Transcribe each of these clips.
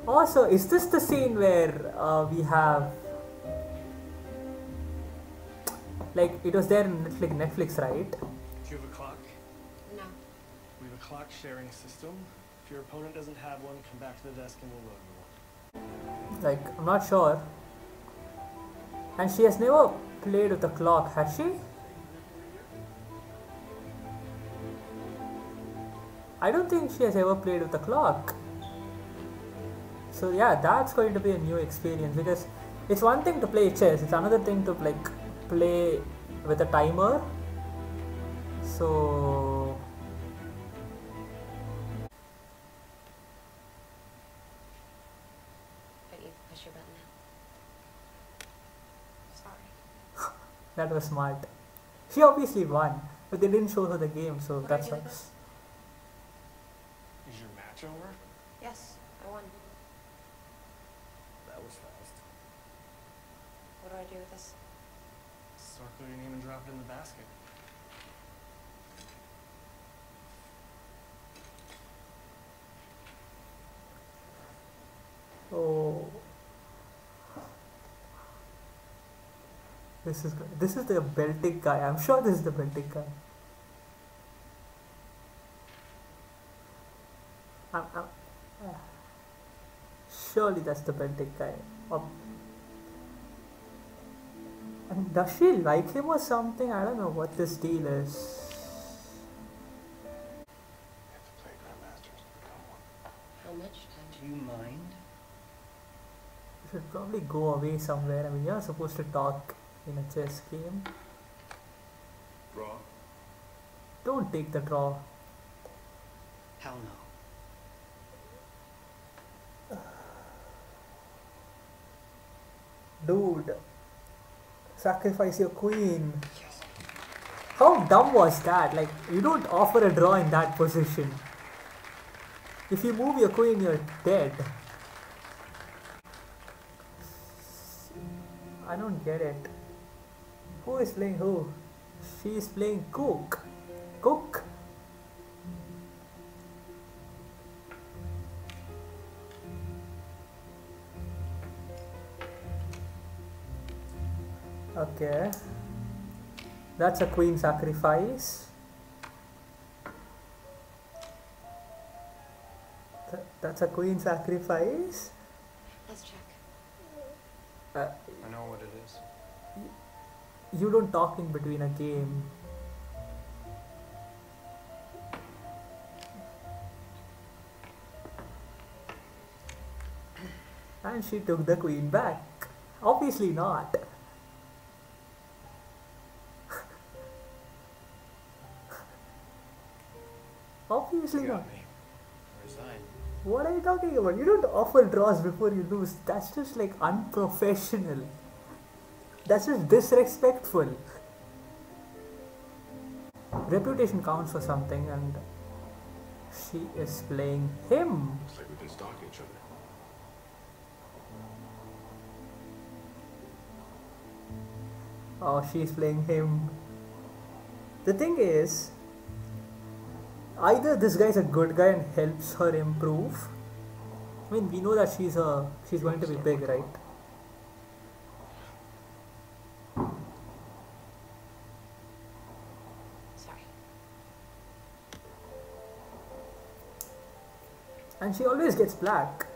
Also, is this the scene where we have, like, it was there in Netflix, right? Do you have a clock? No. We have a clock sharing system. If your opponent doesn't have one, come back to the desk and we'll load you one. Like, I'm not sure. And she has never played with the clock, has she? I don't think she has ever played with the clock. So yeah, that's going to be a new experience, because it's one thing to play chess, it's another thing to like play with a timer. So But you push your button now. Sorry. that was smart. She obviously won, but they didn't show her the game, so What that do I do with sucks. this? Is your match over? Yes, I won. That was fast. What do I do with this? Circle your name and drop it in the basket. Oh, this is good. This is the Beltic guy. I'm sure this is the Beltic guy. Surely that's the Beltic guy. And does she like him or something? I don't know what this deal is. You have to play Grandmasters to become one. How much time? Do you mind? You should probably go away somewhere. I mean, you're supposed to talk in a chess game. Draw? Don't take the draw. Hell no. Dude, sacrifice your queen. How dumb was that? Like, you don't offer a draw in that position. If you move your queen, you're dead. I don't get it. Who is playing who? She is playing Cook. Cook? Okay. That's a queen sacrifice. That's a queen sacrifice. Let's check. I know what it is. You don't talk in between a game. And she took the queen back. Obviously not. Obviously You not. got me. I resign. What are you talking about? You don't offer draws before you lose. That's just like unprofessional. That's just disrespectful. Reputation counts for something, and she is playing him. Looks like we've been stalking each other. Oh, she's playing him. The thing is, either this guy's a good guy and helps her improve. I mean, we know that she's going to be big, right? Sorry. And she always gets black,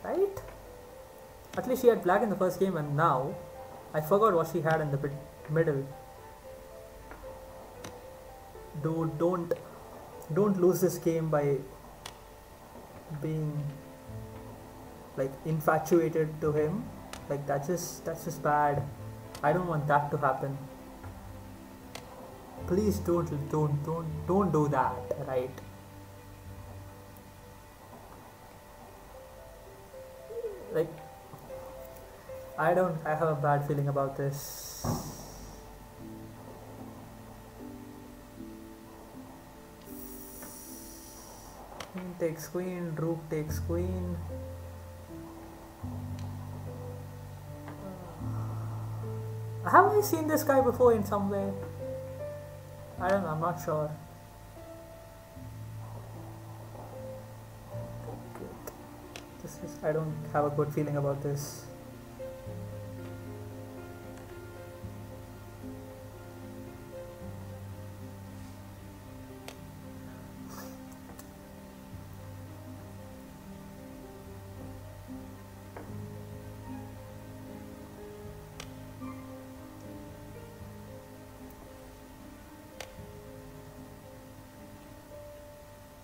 right? At least she had black in the first game, and now I forgot what she had in the middle. Dude, don't lose this game by being like infatuated to him. Like that's just bad. I don't want that to happen. Please don't do that, right? Like I have a bad feeling about this. Queen takes queen, rook takes queen. Have I seen this guy before in some way? I don't know, I'm not sure. I don't have a good feeling about this.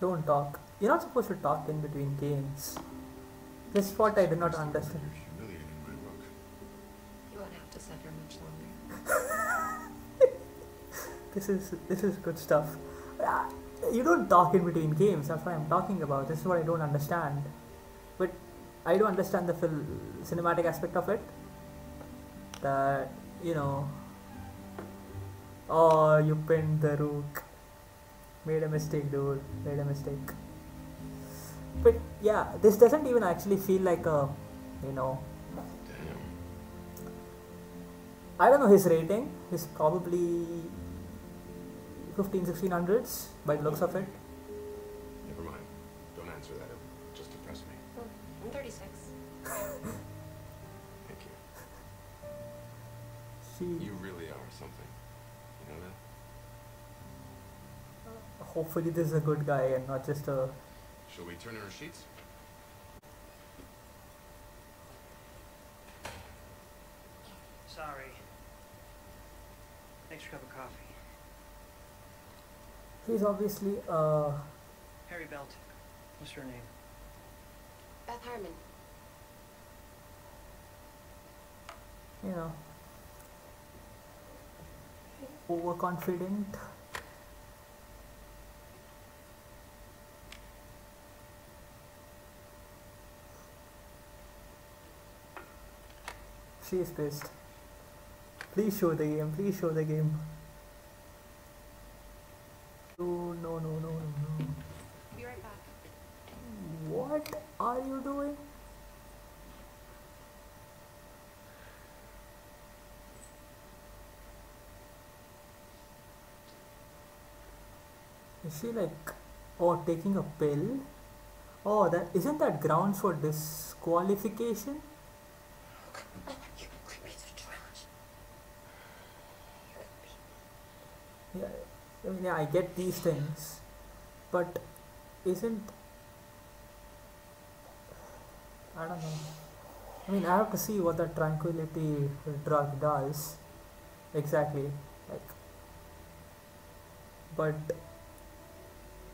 Don't talk. You're not supposed to talk in between games. This is what I do not understand. You're humiliating my work. You won't have to suffer much longer. This is good stuff. You don't talk in between games. That's what I'm talking about. This is what I don't understand. But I do understand the cinematic aspect of it. That oh, you pinned the rook. Made a mistake, dude. Made a mistake. But yeah, this doesn't even actually feel like a, Damn. I don't know his rating. He's probably 1600s by the looks of it. Never mind. Don't answer that. It'll just depress me. Oh, I'm 36. Thank you. She You really are something. You know that? hopefully this is a good guy and not just a. Shall we turn in our sheets? Sorry. Extra cup of coffee. He's obviously Harry Belton. What's your name? Beth Harmon. Overconfident. She is pissed. Please show the game. Please show the game. Oh, no. Be right back. What are you doing? Is she taking a pill? Oh, that isn't that grounds for disqualification? You ugly piece of trash. Yeah, I get these things, but isn't I don't know. I have to see what the tranquility drug does exactly. But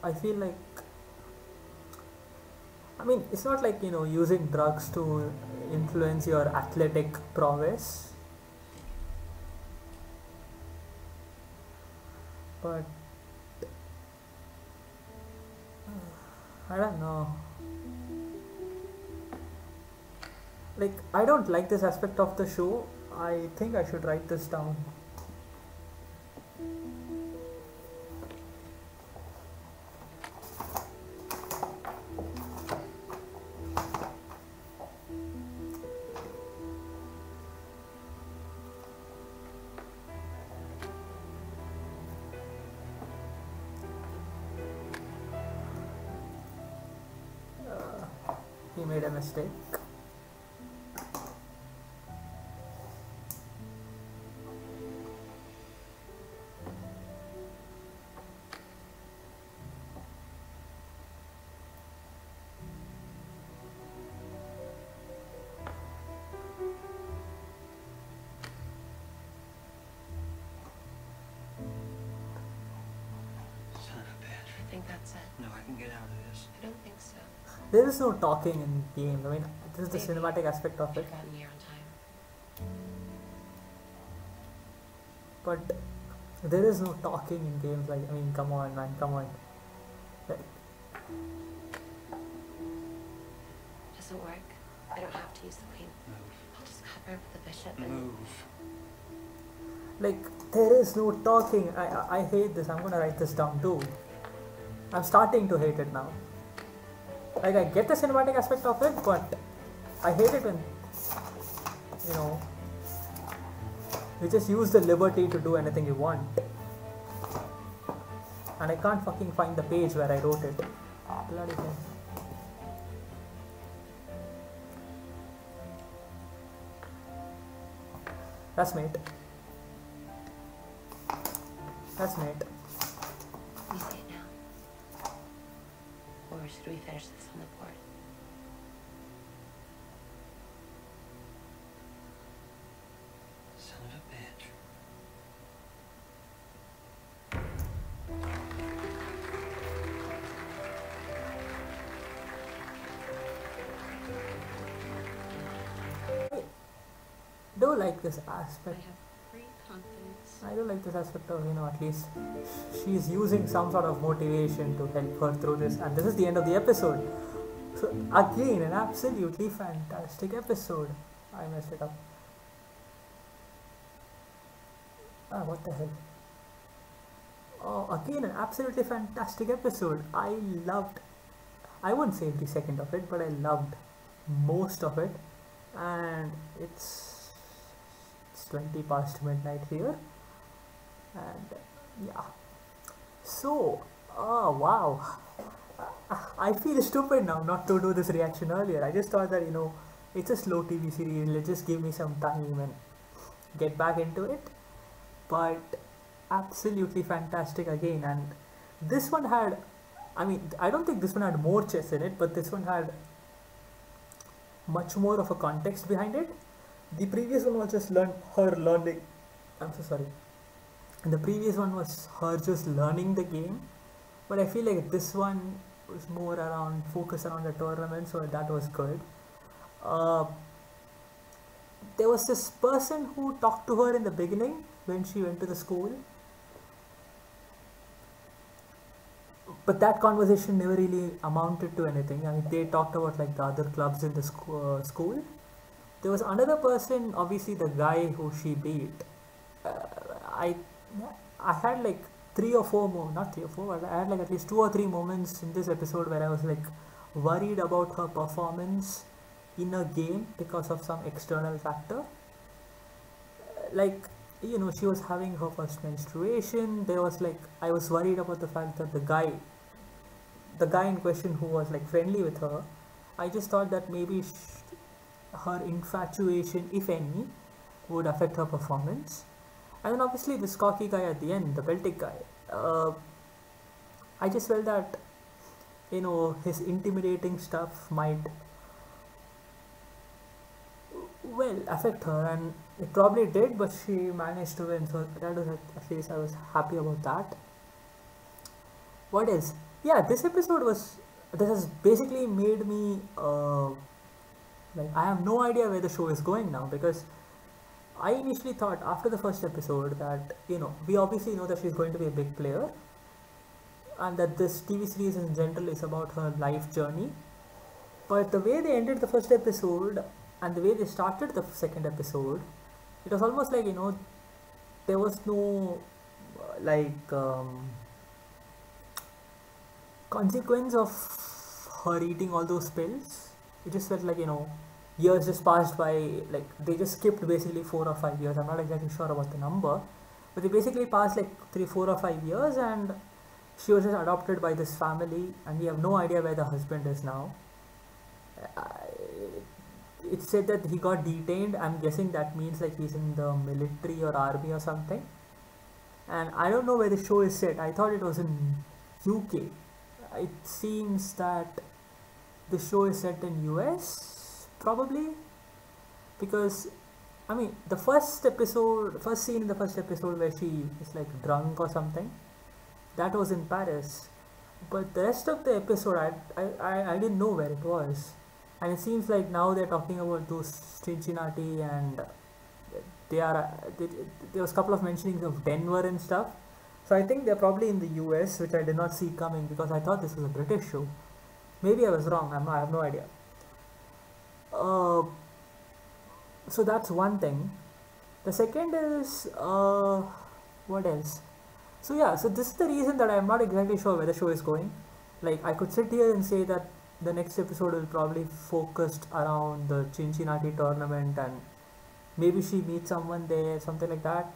I feel it's not using drugs to influence your athletic prowess. But I don't know. I don't like this aspect of the show. I think I should write this down. He made a mistake. Son of a bitch. I think that's it. No, I can get out of this. I don't think so. There is no talking in game. This is the Maybe. cinematic aspect of Should it. have gotten here on time. But there is no talking in games. Come on, man, come on. Doesn't work. I don't have to use the queen. Move. I'll just cover up the bishop and Move. There is no talking. I hate this. I'm gonna write this down too. I'm starting to hate it now. I get the cinematic aspect of it, but I hate it when you just use the liberty to do anything you want. And I can't fucking find the page where I wrote it. Bloody hell. That's mate. That's mate. We say it now. Or should we finish this on the board? Son of a bitch. I do like this I aspect. have great confidence. I do like this aspect of, at least she's using some sort of motivation to help her through this. And this is the end of the episode. So, again, an absolutely fantastic episode. I messed it up. What the hell? Oh, again, an absolutely fantastic episode. I wouldn't say every second of it, but I loved most of it. And it's 20 past midnight here. And yeah. So, oh wow. I feel stupid now not to do this reaction earlier. I just thought that, it's a slow TV series. Let's just give me some time and get back into it. But absolutely fantastic again. And this one had, I don't think this one had more chess in it, but this one had much more of a context behind it. The previous one was just her learning. I'm so sorry. And the previous one was her just learning the game. But I feel like this one was more focused around the tournament, so that was good. There was this person who talked to her in the beginning when she went to the school. But that conversation never really amounted to anything. They talked about like the other clubs in the school. There was another person, obviously the guy who she beat. I had like 3 or 4 more, not 3 or 4, but I had like at least 2 or 3 moments in this episode where I was like worried about her performance in a game because of some external factor. Like, she was having her first menstruation. There was like, I was worried about the fact that the guy in question who was like friendly with her, I just thought that maybe her infatuation, if any, would affect her performance. And then obviously this cocky guy at the end, the Celtic guy, I just felt that, his intimidating stuff might, affect her, and it probably did, but she managed to win, so that was, at least I was happy about that. What else? Yeah, this has basically made me, I have no idea where the show is going now, because I initially thought after the first episode that, we obviously know that she's going to be a big player, and that this TV series in general is about her life journey. But the way they ended the first episode and the way they started the second episode, it was almost like, there was no consequence of her eating all those pills. It just felt like, years just passed by, like they just skipped basically 4 or 5 years. I'm not exactly sure about the number, but they basically passed like 3, 4 or 5 years, and she was just adopted by this family, and we have no idea where the husband is now. It said that he got detained. I'm guessing that means like he's in the military or army or something, and I don't know where the show is set. I thought it was in UK. It seems that the show is set in US, probably, because the first scene in the first episode where she is like drunk or something, that was in Paris, but the rest of the episode I didn't know where it was. And it seems like now they're talking about those Cincinnati, and there was a couple of mentionings of Denver and stuff. So I think they're probably in the US, which I did not see coming because I thought this was a British show. Maybe I was wrong. I have no idea. So that's one thing. The second is what else? So yeah, so this is the reason that I'm not exactly sure where the show is going. Like, I could sit here and say that the next episode will probably focused around the Cincinnati tournament, and maybe she meets someone there, something like that.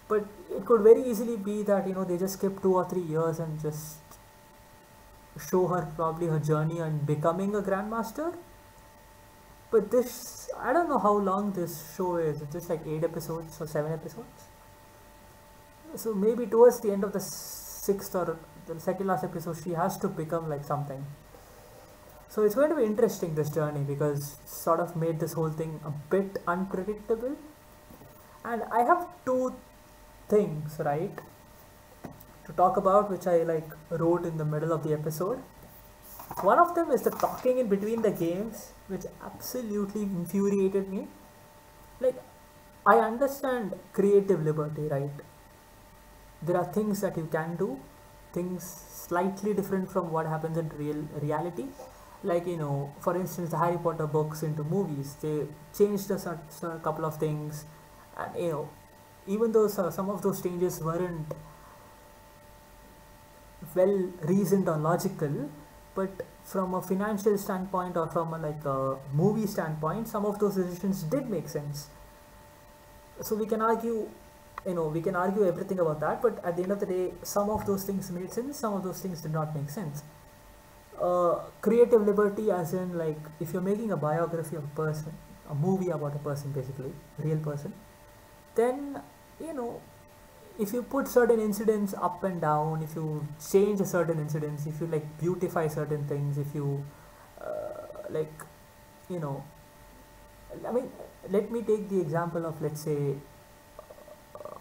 But it could very easily be that, they just skip 2 or 3 years and just show her probably her journey and becoming a grandmaster. But this, I don't know how long this show is. It's just like 8 episodes or 7 episodes. So maybe towards the end of the sixth or the second last episode, she has to become like something. So it's going to be interesting, this journey, because it sort of made this whole thing a bit unpredictable. And I have two things, right, to talk about, which I like wrote in the middle of the episode. One of them is the talking in between the games, which absolutely infuriated me. Like, I understand creative liberty, right? There are things that you can do, things slightly different from what happens in reality. Like, for instance, the Harry Potter books into movies, they changed a couple of things, and even though some of those changes weren't well reasoned or logical, but from a financial standpoint or from a movie standpoint, some of those decisions did make sense. So we can argue everything about that, but at the end of the day, some of those things made sense, some of those things did not make sense. Creative liberty, as in, like, if you're making a biography of a person, a movie about a person, basically real person, then if you put certain incidents up and down, if you change a certain incidents, if you like beautify certain things, if you I mean, let me take the example of, let's say,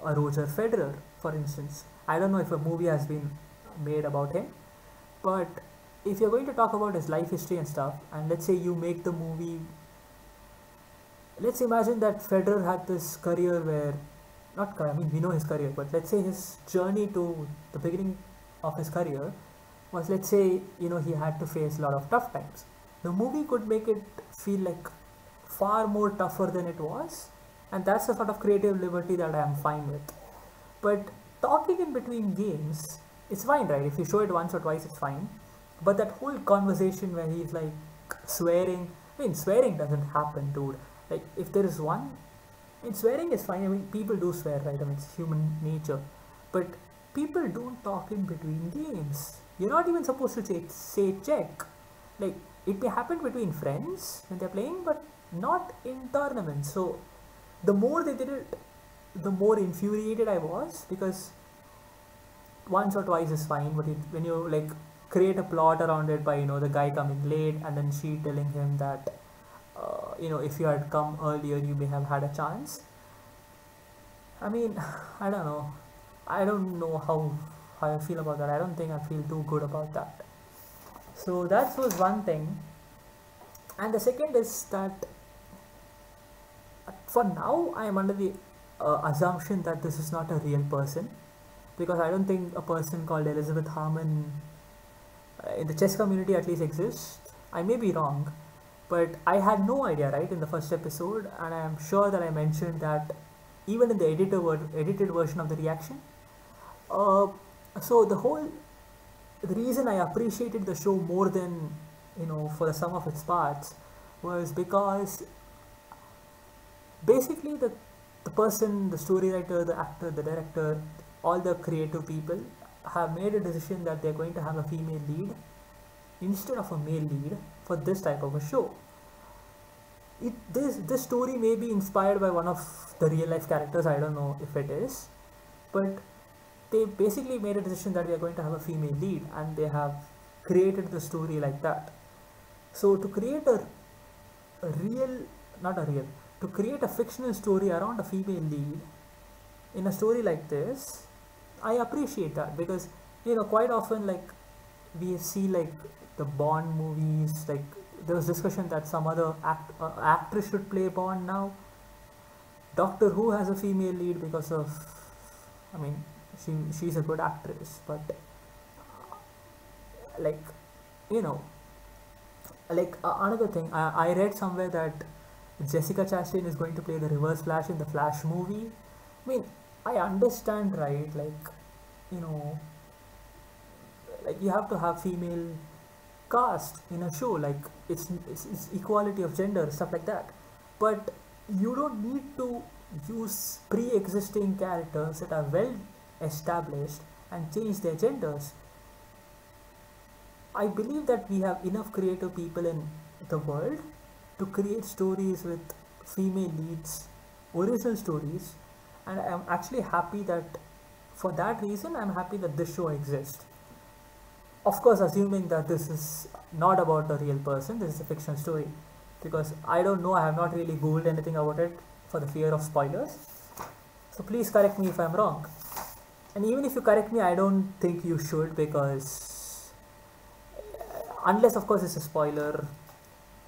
a Roger Federer, for instance. I don't know if a movie has been made about him, but if you're going to talk about his life history and stuff, and let's say you make the movie, let's imagine that Federer had this career where, we know his career, but let's say his journey to the beginning of his career was, let's say, he had to face a lot of tough times. The movie could make it feel like far more tougher than it was, and that's the sort of creative liberty that I am fine with. But talking in between games, it's fine, right? If you show it once or twice, it's fine. But that whole conversation where he's like swearing, swearing doesn't happen, dude. Like, if there is one, swearing is fine. People do swear, right? It's human nature. But people don't talk in between games. You're not even supposed to say check. Like, it may happen between friends when they're playing, but not in tournaments. So the more they did it, the more infuriated I was, because once or twice is fine, but when you like create a plot around it by the guy coming late and then she telling him that if you had come earlier you may have had a chance. I don't know how I feel about that. I don't think I feel too good about that. So that was one thing. And the second is that for now I am under the assumption that this is not a real person, because I don't think a person called Elizabeth Harmon in the chess community at least exists. I may be wrong, but I had no idea, right, in the first episode, and I am sure that I mentioned that even in the edited version of the reaction. So the reason I appreciated the show more than for the sum of its parts was because basically the person, the story writer, the actor, the director, all the creative people have made a decision that they're going to have a female lead instead of a male lead for this type of a show. This story may be inspired by one of the real life characters, I don't know if it is, but they basically made a decision that we are going to have a female lead, and they have created the story like that. So to create to create a fictional story around a female lead in a story like this, I appreciate that, because quite often, like, we see like the Bond movies, like there was discussion that some other actress should play Bond now. Doctor Who has a female lead because of, she's a good actress, but another thing, I read somewhere that Jessica Chastain is going to play the Reverse Flash in the Flash movie. I understand, right? Like you have to have female cast in a show, like it's equality of gender, stuff like that. But you don't need to use pre-existing characters that are well established and change their genders. I believe that we have enough creative people in the world to create stories with female leads, original stories, and I'm actually happy that for that reason I'm happy that this show exists. Of course, assuming that this is not about a real person, this is a fictional story, because I don't know, I have not really googled anything about it for the fear of spoilers. So please correct me if I'm wrong. And even if you correct me, I don't think you should, because unless of course it's a spoiler,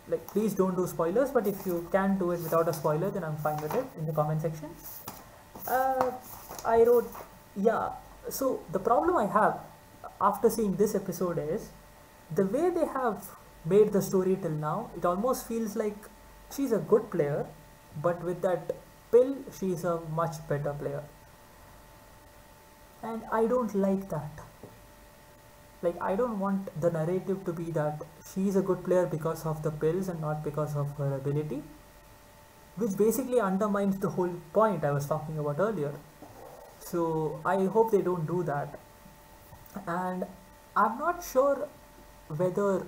like please don't do spoilers, but if you can do it without a spoiler, then I'm fine with it in the comment section. I wrote, yeah, so the problem I have after seeing this episode is the way they have made the story till now. It almost feels like she's a good player, but with that pill she's a much better player, and I don't like that. Like, I don't want the narrative to be that she's a good player because of the pills and not because of her ability, which basically undermines the whole point I was talking about earlier. So I hope they don't do that. And I'm not sure whether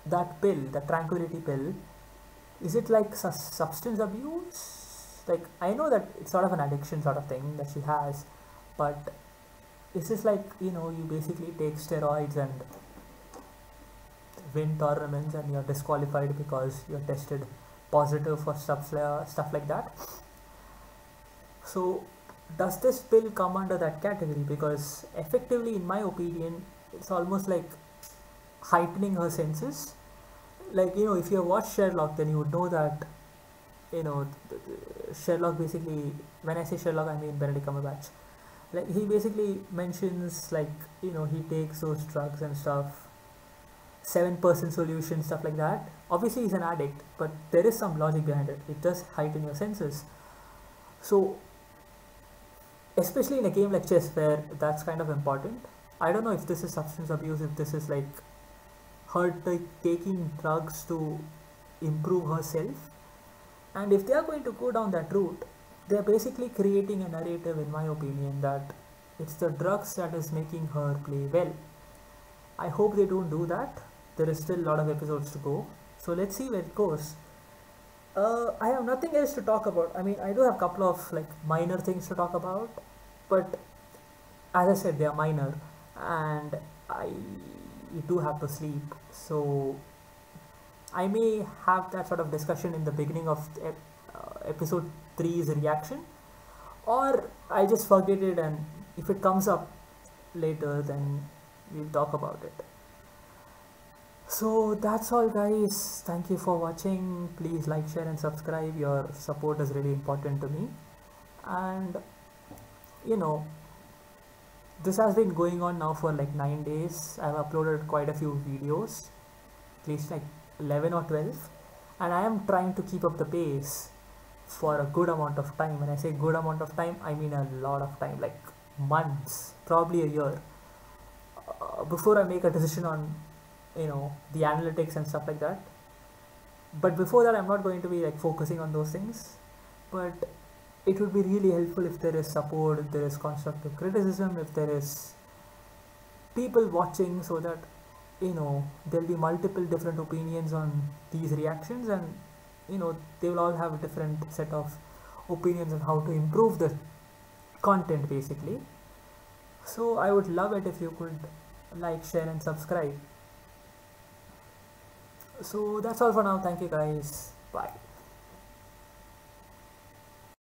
that pill, the tranquility pill, is it like substance abuse? Like, I know that it's sort of an addiction sort of thing that she has, but is this like, you know, you basically take steroids and win tournaments and you're disqualified because you're tested positive for stuff like that? So does this pill come under that category? Because effectively, in my opinion, it's almost like heightening her senses. Like, you know, if you have watched Sherlock, then you would know that, you know, Sherlock basically, when I say Sherlock, I mean Benedict Cumberbatch. Like, he basically mentions, like, you know, he takes those drugs and stuff, 7% solution, stuff like that. Obviously he's an addict, but there is some logic behind it. It does heighten your senses. So especially in a game like chess where that's kind of important. I don't know if this is substance abuse, if this is like her taking drugs to improve herself. And if they are going to go down that route, they are basically creating a narrative, in my opinion, that it's the drugs that is making her play well. I hope they don't do that. There is still a lot of episodes to go, so let's see where it goes. I have nothing else to talk about. I mean, I do have a couple of like minor things to talk about, but as I said, they are minor, and I do have to sleep, so I may have that sort of discussion in the beginning of episode 3's reaction, or I just forget it, and if it comes up later, then we'll talk about it. So that's all, guys. Thank you for watching. Please like, share and subscribe. Your support is really important to me. And you know, this has been going on now for like 9 days. I've uploaded quite a few videos, at least like 11 or 12, and I am trying to keep up the pace for a good amount of time. When I say good amount of time, I mean a lot of time, like months, probably a year, before I make a decision on, you know, the analytics and stuff like that. But before that, I'm not going to be like focusing on those things. But it would be really helpful if there is support, if there is constructive criticism, if there is people watching, so that, you know, there'll be multiple different opinions on these reactions, and you know, they will all have a different set of opinions on how to improve the content basically. So I would love it if you could like, share and subscribe. So that's all for now. Thank you, guys. Bye.